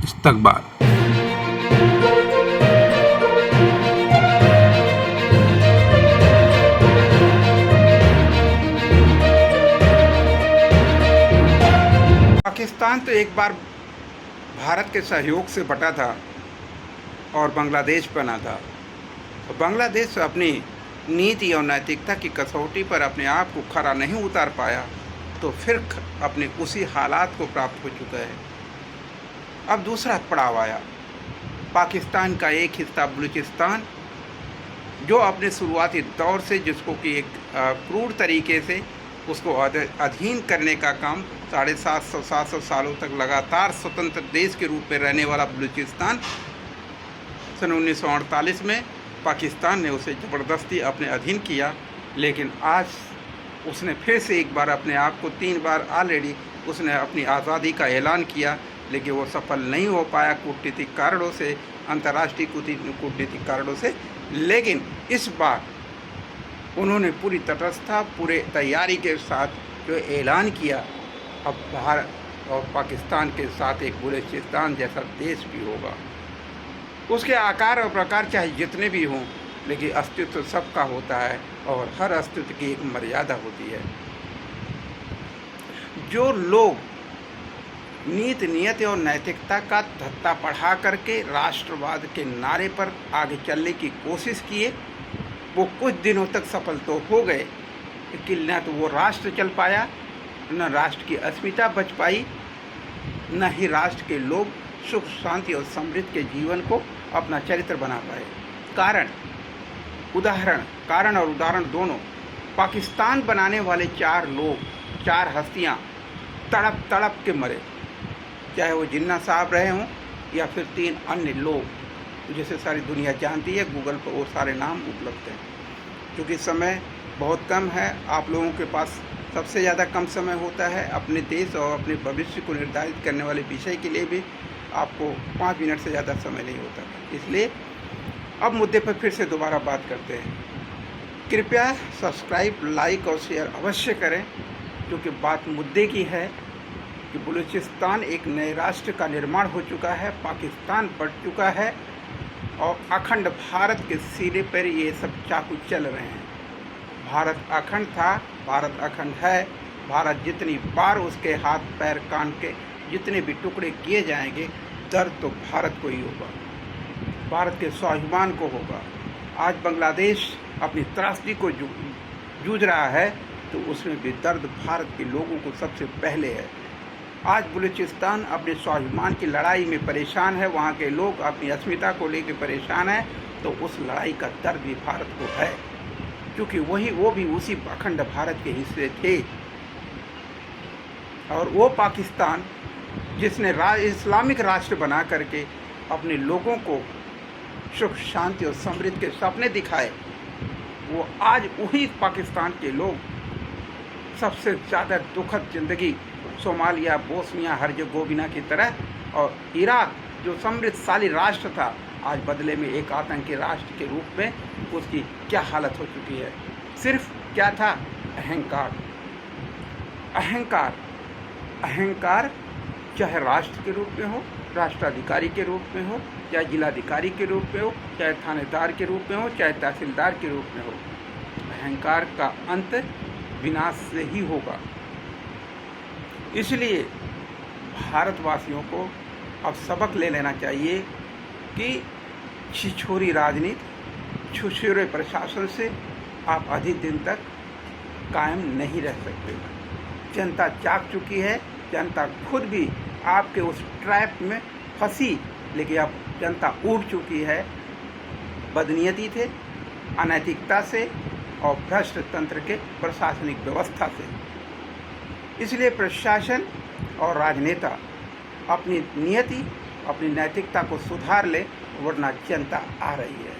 इस्तकबाल। पाकिस्तान तो एक बार भारत के सहयोग से बटा था और बांग्लादेश बना था। बांग्लादेश अपनी नीति और नैतिकता की कसौटी पर अपने आप को खरा नहीं उतार पाया, तो फिर अपने उसी हालात को प्राप्त हो चुका है। अब दूसरा पड़ाव आया, पाकिस्तान का एक हिस्सा बलूचिस्तान, जो अपने शुरुआती दौर से जिसको कि एक क्रूर तरीके से उसको अधीन करने का काम 750 सालों तक लगातार स्वतंत्र देश के रूप में रहने वाला बलूचिस्तान, सन 1948 में पाकिस्तान ने उसे ज़बरदस्ती अपने अधीन किया। लेकिन आज उसने फिर से एक बार अपने आप को 3 बार ऑलरेडी उसने अपनी आज़ादी का ऐलान किया, लेकिन वो सफल नहीं हो पाया कूटनीतिक कारणों से, अंतर्राष्ट्रीय कूटनीतिक कारणों से। लेकिन इस बार उन्होंने पूरी तटस्थता, पूरे तैयारी के साथ जो ऐलान किया, अब भारत और पाकिस्तान के साथ एक बलूचिस्तान जैसा देश भी होगा। उसके आकार और प्रकार चाहे जितने भी हों, लेकिन अस्तित्व सबका होता है और हर अस्तित्व की एक मर्यादा होती है। जो लोग नीति, नियति और नैतिकता का धत्ता पढ़ा करके राष्ट्रवाद के नारे पर आगे चलने की कोशिश किए, वो कुछ दिनों तक सफल तो हो गए, लेकिन न तो वो राष्ट्र चल पाया, न राष्ट्र की अस्मिता बच पाई, न ही राष्ट्र के लोग सुख, शांति और समृद्धि के जीवन को अपना चरित्र बना पाए। कारण और उदाहरण दोनों, पाकिस्तान बनाने वाले 4 लोग, 4 हस्तियां तड़प तड़प के मरे, चाहे वो जिन्ना साहब रहे हों या फिर 3 अन्य लोग जिसे सारी दुनिया जानती है। गूगल पर वो सारे नाम उपलब्ध हैं। क्योंकि समय बहुत कम है, आप लोगों के पास सबसे ज़्यादा कम समय होता है। अपने देश और अपने भविष्य को निर्धारित करने वाले विषय के लिए भी आपको 5 मिनट से ज़्यादा समय नहीं होता। इसलिए अब मुद्दे पर फिर से दोबारा बात करते हैं। कृपया सब्सक्राइब, लाइक और शेयर अवश्य करें, क्योंकि बात मुद्दे की है कि बलूचिस्तान एक नए राष्ट्र का निर्माण हो चुका है, पाकिस्तान बढ़ चुका है और अखंड भारत के सिरे पर ये सब चाकू चल रहे हैं। भारत अखंड था, भारत अखंड है। भारत जितनी बार उसके हाथ पैर कान के जितने भी टुकड़े किए जाएंगे, दर्द तो भारत को ही होगा, भारत के स्वाभिमान को होगा। आज बांग्लादेश अपनी त्रासदी को जूझ रहा है, तो उसमें भी दर्द भारत के लोगों को सबसे पहले है। आज बलूचिस्तान अपने स्वाभिमान की लड़ाई में परेशान है, वहाँ के लोग अपनी अस्मिता को लेकर परेशान हैं, तो उस लड़ाई का दर्द भी भारत को है, क्योंकि वो भी उसी अखंड भारत के हिस्से थे। और वो पाकिस्तान जिसने इस्लामिक राष्ट्र बना करके अपने लोगों को सुख, शांति और समृद्धि के सपने दिखाए, वो आज वही पाकिस्तान के लोग सबसे ज़्यादा दुखद ज़िंदगी सोमालिया, बोस्निया, हर्जेगोविना की तरह, और इराक जो समृद्धशाली राष्ट्र था, आज बदले में एक आतंकी राष्ट्र के रूप में उसकी क्या हालत हो चुकी है। सिर्फ क्या था? अहंकार। अहंकार अहंकार चाहे राष्ट्र के रूप में हो, राष्ट्राधिकारी के रूप में हो, चाहे जिलाधिकारी के रूप में हो, चाहे थानेदार के रूप में हो, चाहे तहसीलदार के रूप में हो, अहंकार का अंत विनाश से ही होगा। इसलिए भारतवासियों को अब सबक ले लेना चाहिए कि छिछोरी राजनीति, छिछोरे प्रशासन से आप अधिक दिन तक कायम नहीं रह सकते। जनता जाग चुकी है, जनता खुद भी आपके उस ट्रैप में फंसी, लेकिन अब जनता उठ चुकी है बदनीयती से, अनैतिकता से और भ्रष्ट तंत्र के प्रशासनिक व्यवस्था से। इसलिए प्रशासन और राजनेता अपनी नियति, अपनी नैतिकता को सुधार ले, वरना जनता आ रही है।